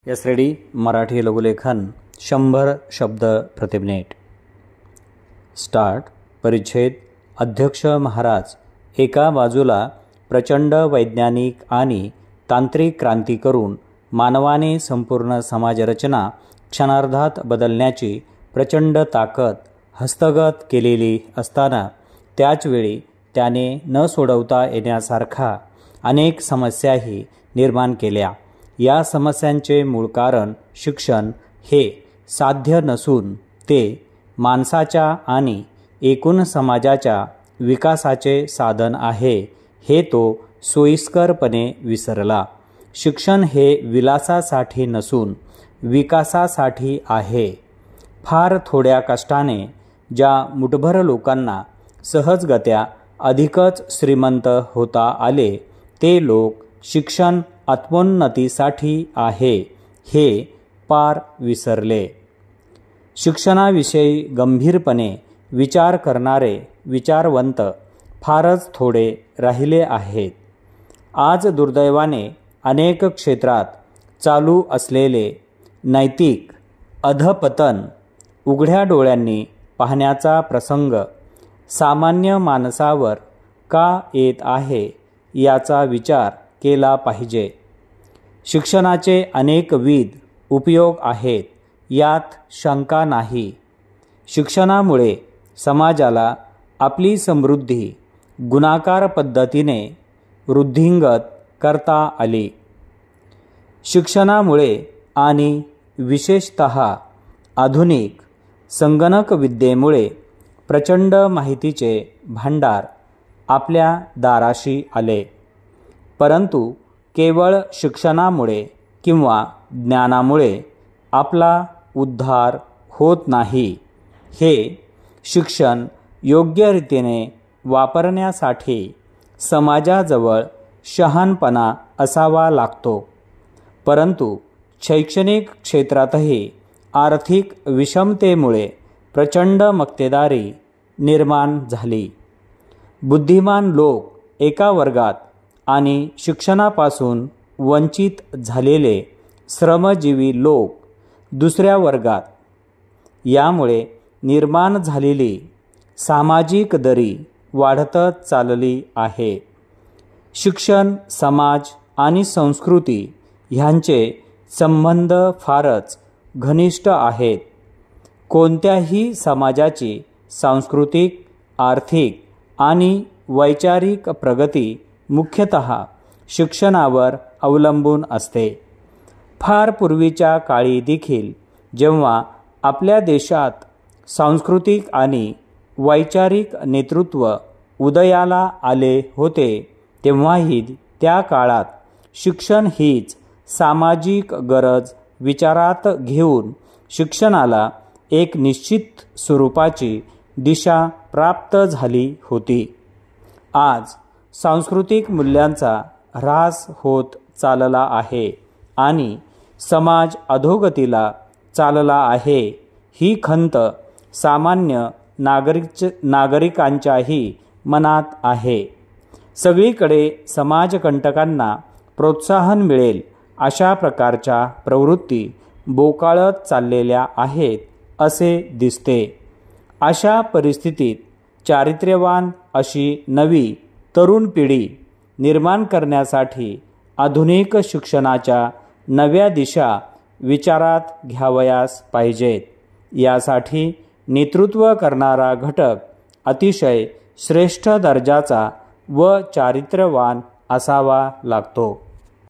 S ready Marathi लघुलेखन 100 शब्द प्रति minute. Start. परिच्छेद. अध्यक्ष महाराज एका बाजूला प्रचंड वैज्ञानिक आणि तांत्रिक क्रांती करून मानवाने संपूर्ण समाजरचना क्षणार्धात बदलण्याची प्रचंड ताकद हस्तगत केलेली असताना त्याचवेळी त्याने न सोडवता येण्यासारखा अनेक समस्याही निर्माण केल्या. या समस्यांचे मूळ कारण शिक्षण हे साध्य नसून ते माणसाच्या आणि एकूण समाजाच्या विकासाचे साधन आहे हे तो सोयीस्करपणे विसरला. शिक्षण हे विलासासाठी नसून विकासासाठी आहे. फार थोड्या कष्टाने ज्या मुठभर लोकांना सहजगत्या अधिकच श्रीमंत होता आले ते लोक शिक्षण आत्मोन्नतीसाठी आहे हे पार विसरले. शिक्षणाविषयी गंभीरपणे विचार करणारे विचारवंत फारच थोडे राहिले आहेत. आज दुर्दैवाने अनेक क्षेत्रात चालू असलेले नैतिक अधपतन उघड्या डोळ्यांनी पाहण्याचा प्रसंग सामान्य माणसावर का येत आहे याचा विचार केला पाहिजे. शिक्षणाचे अनेकविध उपयोग आहेत यात शंका नाही. शिक्षणामुळे समाजाला आपली समृद्धी गुणाकार पद्धतीने वृद्धिंगत करता आली. शिक्षणामुळे आणि विशेषतः आधुनिक संगणक विद्येमुळे प्रचंड माहितीचे भांडार आपल्या दाराशी आले. परंतु केवळ शिक्षणामुळे किंवा ज्ञानामुळे आपला उद्धार होत नाही. हे शिक्षण योग्य रीतीने वापरण्यासाठी समाजाजवळ शहाणपणा असावा लागतो. परंतु शैक्षणिक क्षेत्रातही आर्थिक विषमतेमुळे प्रचंड मक्तेदारी निर्माण झाली. बुद्धिमान लोक एका वर्गात आणि शिक्षणापासून वंचित झालेले श्रमजीवी लोक दुसऱ्या वर्गात. यामुळे निर्माण झालेली सामाजिक दरी वाढतच चालली आहे. शिक्षण, समाज आणि संस्कृती ह्यांचे संबंध फारच घनिष्ठ आहेत. कोणत्याही समाजाची सांस्कृतिक, आर्थिक आणि वैचारिक प्रगती मुख्यतः शिक्षणावर अवलंबून असते. फार पूर्वीच्या काळी देखील जेव्हा आपल्या देशात सांस्कृतिक आणि वैचारिक नेतृत्व उदयाला आले होते तेव्हाही त्या काळात शिक्षण हीच सामाजिक गरज विचारात घेऊन शिक्षणाला एक निश्चित स्वरूपाची दिशा प्राप्त झाली होती. आज सांस्कृतिक मूल्यांचा ऱ्हास होत चालला आहे आणि समाज अधोगतीला चालला आहे ही खंत सामान्य नागरिकांच्याही मनात आहे. सगळीकडे समाजकंटकांना प्रोत्साहन मिळेल अशा प्रकारच्या प्रवृत्ती बोकाळत चाललेल्या आहेत असे दिसते. अशा परिस्थितीत चारित्र्यवान अशी नवी तरुण पिढी निर्माण करण्यासाठी आधुनिक शिक्षणाच्या नव्या दिशा विचारात घ्यावयास पाहिजेत. यासाठी नेतृत्व करणारा घटक अतिशय श्रेष्ठ दर्जाचा व चारित्र्यवान असावा लागतो.